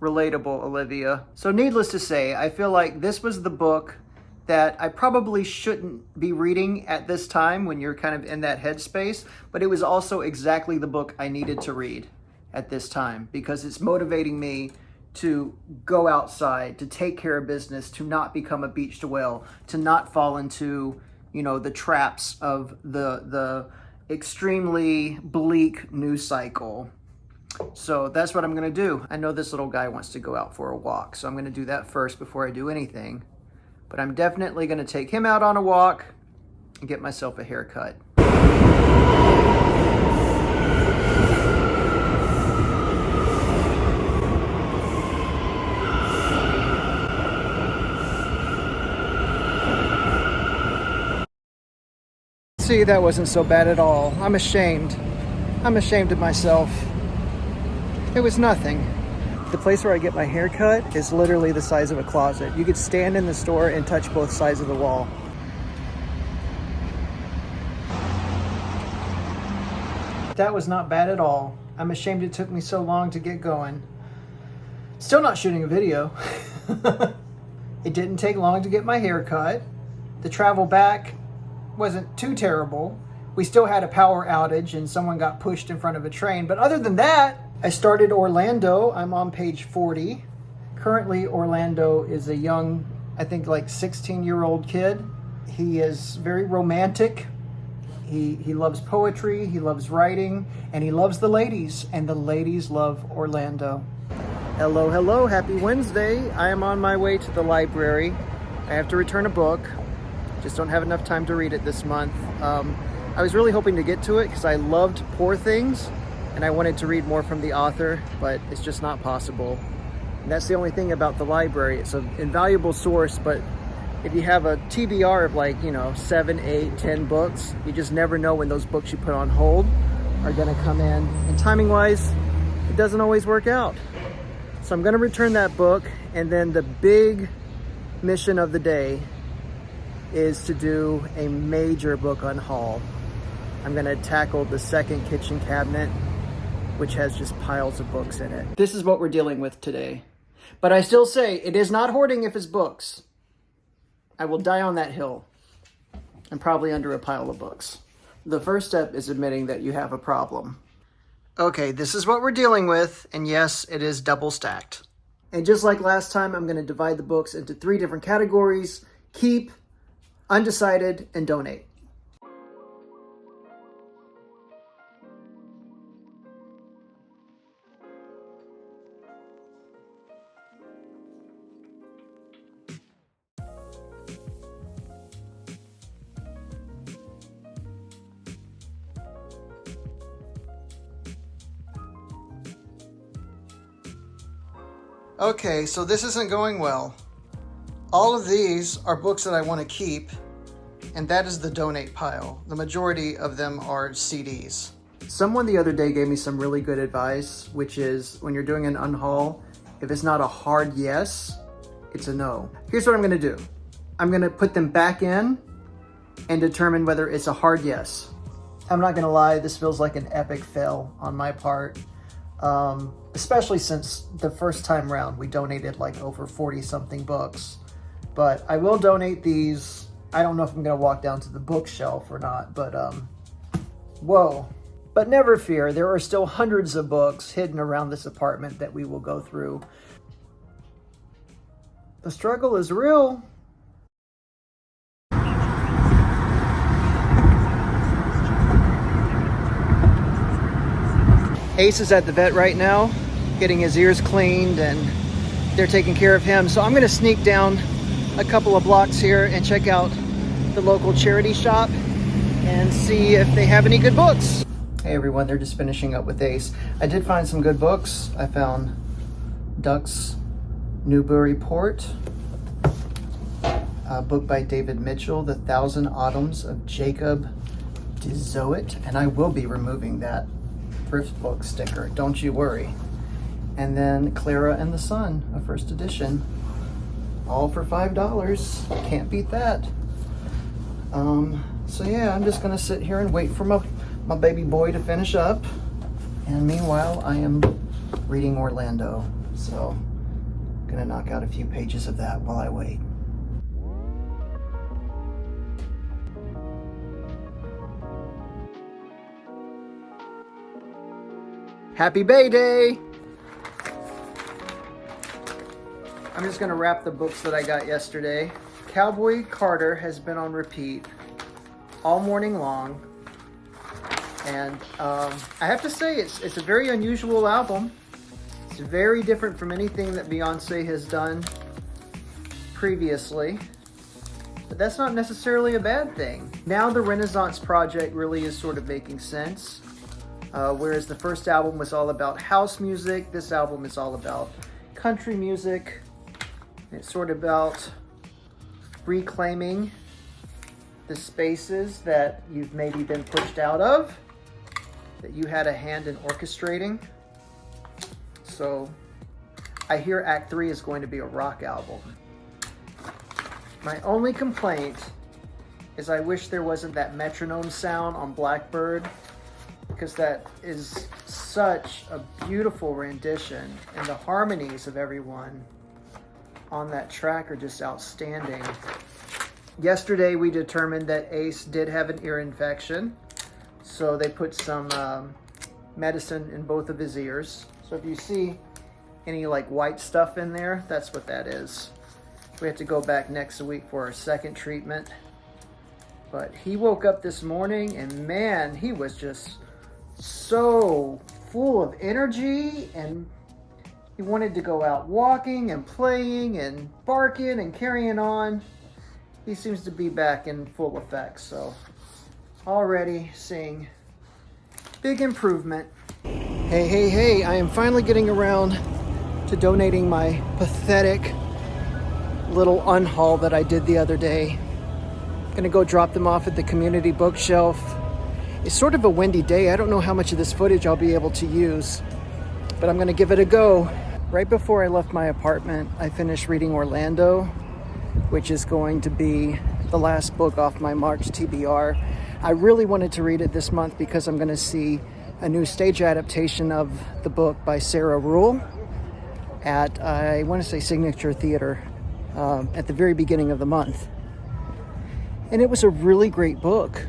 Speaker 1: Relatable, Olivia. So needless to say, I feel like this was the book that I probably shouldn't be reading at this time when you're kind of in that headspace, but it was also exactly the book I needed to read at this time because it's motivating me to go outside, to take care of business, to not become a beached whale, to not fall into, you know, the traps of the extremely bleak news cycle. So that's what I'm gonna do. I know this little guy wants to go out for a walk, so I'm gonna do that first before I do anything. But I'm definitely gonna take him out on a walk and get myself a haircut. See, that wasn't so bad at all. I'm ashamed. I'm ashamed of myself. It was nothing. The place where I get my hair cut is literally the size of a closet. You could stand in the store and touch both sides of the wall. That was not bad at all. I'm ashamed it took me so long to get going. Still not shooting a video. It didn't take long to get my hair cut. The travel back wasn't too terrible. We still had a power outage and someone got pushed in front of a train. But other than that, I started Orlando. I'm on page 40. Currently, Orlando is a young, I think like 16-year-old kid. He is very romantic. He loves poetry, he loves writing, and he loves the ladies, and the ladies love Orlando. Hello, hello, happy Wednesday. I am on my way to the library. I have to return a book. Just don't have enough time to read it this month. I was really hoping to get to it because I loved Poor Things, and I wanted to read more from the author, but it's just not possible. And that's the only thing about the library. It's an invaluable source, but if you have a TBR of like, 7, 8, 10 books, you just never know when those books you put on hold are gonna come in. And timing-wise, it doesn't always work out. So I'm gonna return that book, and then the big mission of the day is to do a major book unhaul. I'm gonna tackle the second kitchen cabinet, which has just piles of books in it. This is what we're dealing with today. But I still say, it is not hoarding if it's books. I will die on that hill and probably under a pile of books. The first step is admitting that you have a problem. Okay, this is what we're dealing with, and yes, it is double stacked. And just like last time, I'm gonna divide the books into 3 different categories: keep, undecided, and donate. Okay, so this isn't going well. All of these are books that I want to keep, and that is the donate pile. The majority of them are CDs. Someone the other day gave me some really good advice, which is when you're doing an unhaul, if it's not a hard yes, it's a no. Here's what I'm gonna do. I'm gonna put them back in and determine whether it's a hard yes. I'm not gonna lie, this feels like an epic fail on my part. Especially since the first time round we donated like over 40 something books. But I will donate these. I don't know if I'm gonna walk down to the bookshelf or not, but whoa. But never fear, there are still hundreds of books hidden around this apartment that we will go through. The struggle is real. Ace is at the vet right now, getting his ears cleaned, and they're taking care of him. So I'm gonna sneak down a couple of blocks here and check out the local charity shop and see if they have any good books. Hey everyone, they're just finishing up with Ace. I did find some good books. I found Ducks Newburyport, a book by David Mitchell, The Thousand Autumns of Jacob de Zoet, and I will be removing that thrift book sticker, don't you worry. And then Clara and the Sun, a first edition, all for $5. Can't beat that. So yeah, I'm just gonna sit here and wait for my baby boy to finish up. And meanwhile, I am reading Orlando. So gonna knock out a few pages of that while I wait. Happy Bay Day! I'm just gonna wrap the books that I got yesterday. Cowboy Carter has been on repeat all morning long. And I have to say, it's a very unusual album. It's very different from anything that Beyonce has done previously. But that's not necessarily a bad thing. Now the Renaissance project really is sort of making sense. Whereas the first album was all about house music, this album is all about country music. It's sort of about reclaiming the spaces that you've maybe been pushed out of, that you had a hand in orchestrating. So I hear Act 3 is going to be a rock album. My only complaint is I wish there wasn't that metronome sound on Blackbird, because that is such a beautiful rendition, and the harmonies of everyone on that track are just outstanding. Yesterday we determined that Ace did have an ear infection, so they put some medicine in both of his ears. So if you see any like white stuff in there, that's what that is. We have to go back next week for our second treatment. But he woke up this morning and man, he was just so full of energy, and he wanted to go out walking and playing and barking and carrying on. He seems to be back in full effect, so already seeing big improvement. Hey, I am finally getting around to donating my pathetic little Unhaul that I did the other day. I'm gonna go drop them off at the community bookshelf. It's sort of a windy day. I don't know how much of this footage I'll be able to use, but I'm gonna give it a go. Right before I left my apartment, I finished reading Orlando, which is going to be the last book off my March TBR. I really wanted to read it this month because I'm gonna see a new stage adaptation of the book by Sarah Rule at, I wanna say Signature Theater, at the very beginning of the month. And it was a really great book.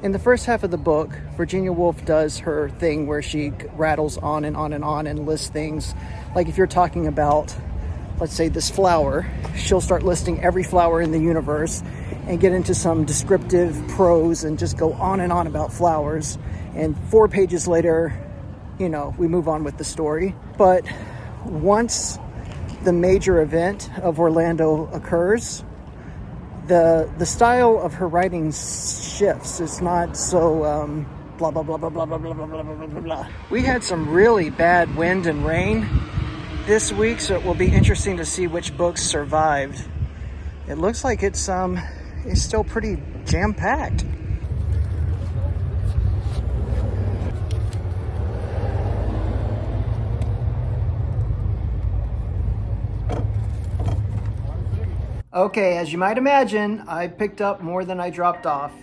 Speaker 1: In the first half of the book, Virginia Woolf does her thing where she rattles on and on and on and lists things. Like if you're talking about, let's say, this flower, she'll start listing every flower in the universe and get into some descriptive prose and just go on and on about flowers. And 4 pages later, you know, we move on with the story. But once the major event of Orlando occurs, the style of her writing shifts. It's not so blah, blah, blah, blah, blah, blah, blah, blah, blah, blah, blah, blah. We had some really bad wind and rain this week, so it will be interesting to see which books survived. It looks like it's still pretty jam-packed. Okay, as you might imagine, I picked up more than I dropped off,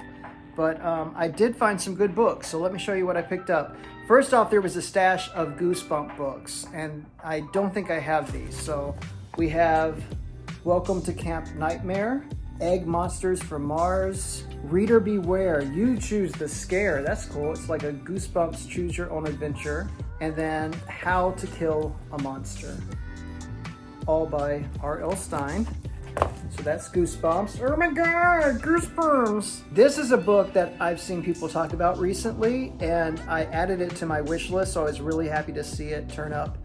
Speaker 1: but I did find some good books, so let me show you what I picked up. First off, there was a stash of Goosebump books, and I don't think I have these. So we have Welcome to Camp Nightmare, Egg Monsters from Mars, Reader Beware, You Choose the Scare. That's cool. It's like a Goosebumps Choose Your Own Adventure. And then How to Kill a Monster, all by R.L. Stein. So that's Goosebumps. Oh my God, Goosebumps! This is a book that I've seen people talk about recently, and I added it to my wish list, so I was really happy to see it turn up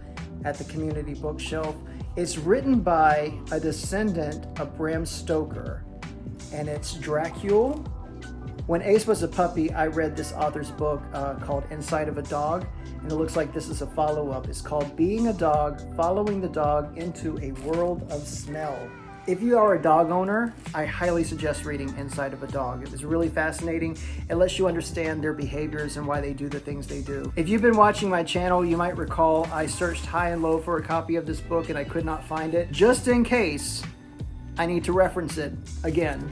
Speaker 1: at the community bookshelf. It's written by a descendant of Bram Stoker, and it's Dracula. When Ace was a puppy, I read this author's book called Inside of a Dog, and it looks like this is a follow-up. It's called Being a Dog, Following the Dog into a World of Smell. If you are a dog owner, I highly suggest reading Inside of a Dog. It was really fascinating. It lets you understand their behaviors and why they do the things they do. If you've been watching my channel, you might recall I searched high and low for a copy of this book and I could not find it. Just in case I need to reference it again,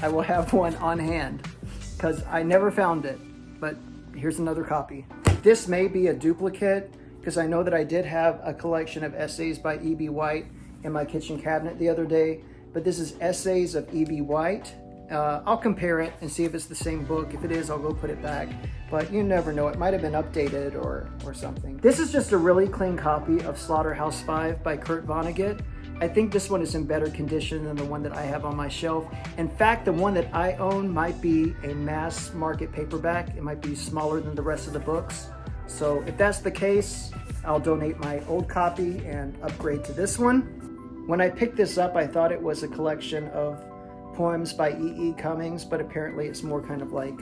Speaker 1: I will have one on hand because I never found it, but here's another copy. This may be a duplicate because I know that I did have a collection of essays by E.B. White in my kitchen cabinet the other day, but this is Essays of E.B. White. I'll compare it and see if it's the same book. If it is, I'll go put it back, but you never know. It might have been updated or something. This is just a really clean copy of Slaughterhouse-Five by Kurt Vonnegut. I think this one is in better condition than the one that I have on my shelf. In fact, the one that I own might be a mass market paperback. It might be smaller than the rest of the books. So if that's the case, I'll donate my old copy and upgrade to this one. When I picked this up, I thought it was a collection of poems by E.E. Cummings, but apparently it's more kind of like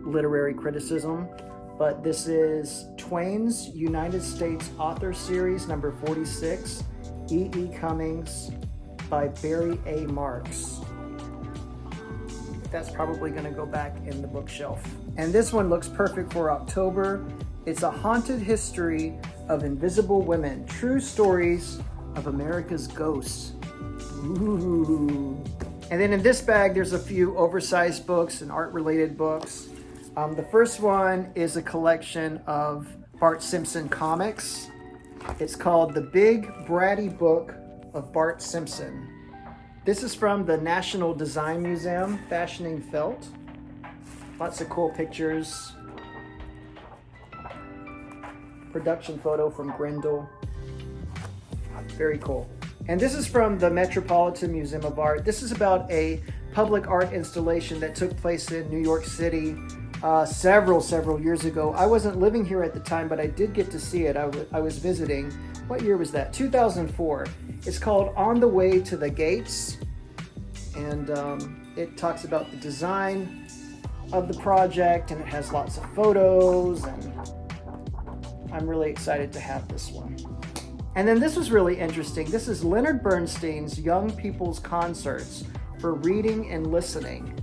Speaker 1: literary criticism. But this is Twain's United States Author Series, number 46, E.E. Cummings by Barry A. Marks. That's probably going to go back in the bookshelf. And this one looks perfect for October. It's A Haunted History of Invisible Women, True Stories of America's Ghosts. Ooh. And then in this bag, there's a few oversized books and art-related books. The first one is a collection of Bart Simpson comics. It's called The Big Bratty Book of Bart Simpson. This is from the National Design Museum, Fashioning Felt. Lots of cool pictures. Production photo from Grendel. Very cool. And this is from the Metropolitan Museum of Art. This is about a public art installation that took place in New York City several years ago. I wasn't living here at the time, but I did get to see it. I was visiting. What year was that? 2004. It's called On the Way to the Gates. And it talks about the design of the project, and it has lots of photos, and I'm really excited to have this one. And then this was really interesting. This is Leonard Bernstein's Young People's Concerts for Reading and Listening.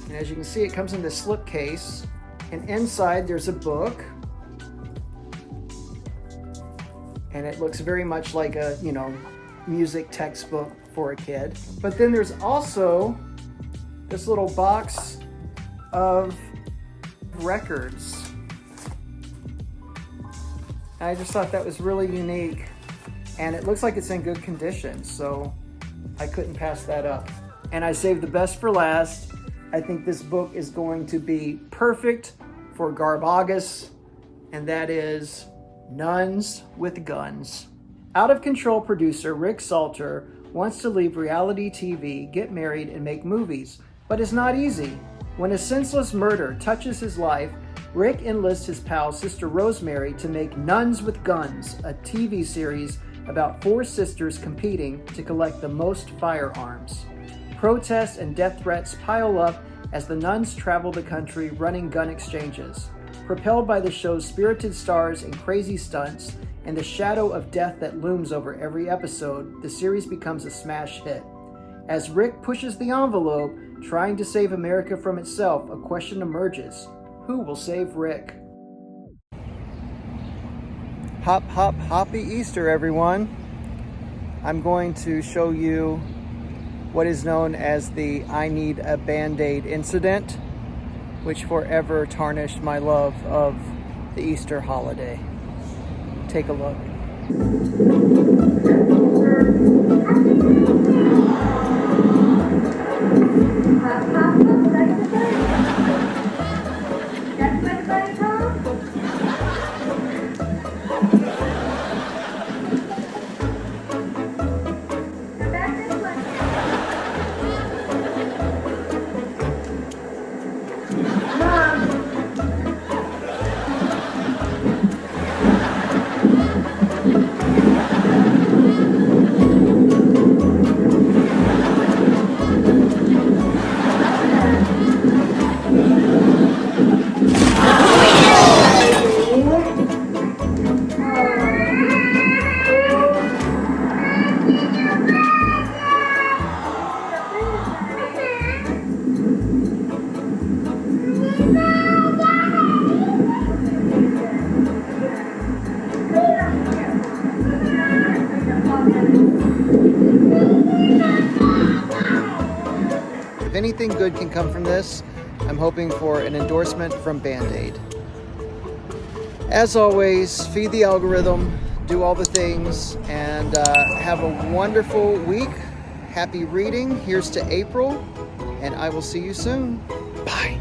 Speaker 1: And as you can see, it comes in this slipcase, and inside there's a book. And it looks very much like a, music textbook for a kid. But then there's also this little box of records. I just thought that was really unique, and it looks like it's in good condition, so I couldn't pass that up. And I saved the best for last. I think this book is going to be perfect for Garbagus, and that is Nuns with Guns. Out of control producer Rick Salter wants to leave reality TV, get married, and make movies, but it's not easy. When a senseless murder touches his life, Rick enlists his pal Sister Rosemary to make Nuns with Guns, a TV series about 4 sisters competing to collect the most firearms. Protests and death threats pile up as the nuns travel the country running gun exchanges. Propelled by the show's spirited stars and crazy stunts, and the shadow of death that looms over every episode, the series becomes a smash hit. As Rick pushes the envelope, trying to save America from itself, a question emerges. Who will save Rick? Hop, hop, hoppy Easter, everyone. I'm going to show you what is known as the I Need a Band-Aid incident, which forever tarnished my love of the Easter holiday. Take a look. If anything good can come from this, I'm hoping for an endorsement from Band-Aid. As always, feed the algorithm, do all the things, and have a wonderful week. Happy reading. Here's to April, and I will see you soon. Bye.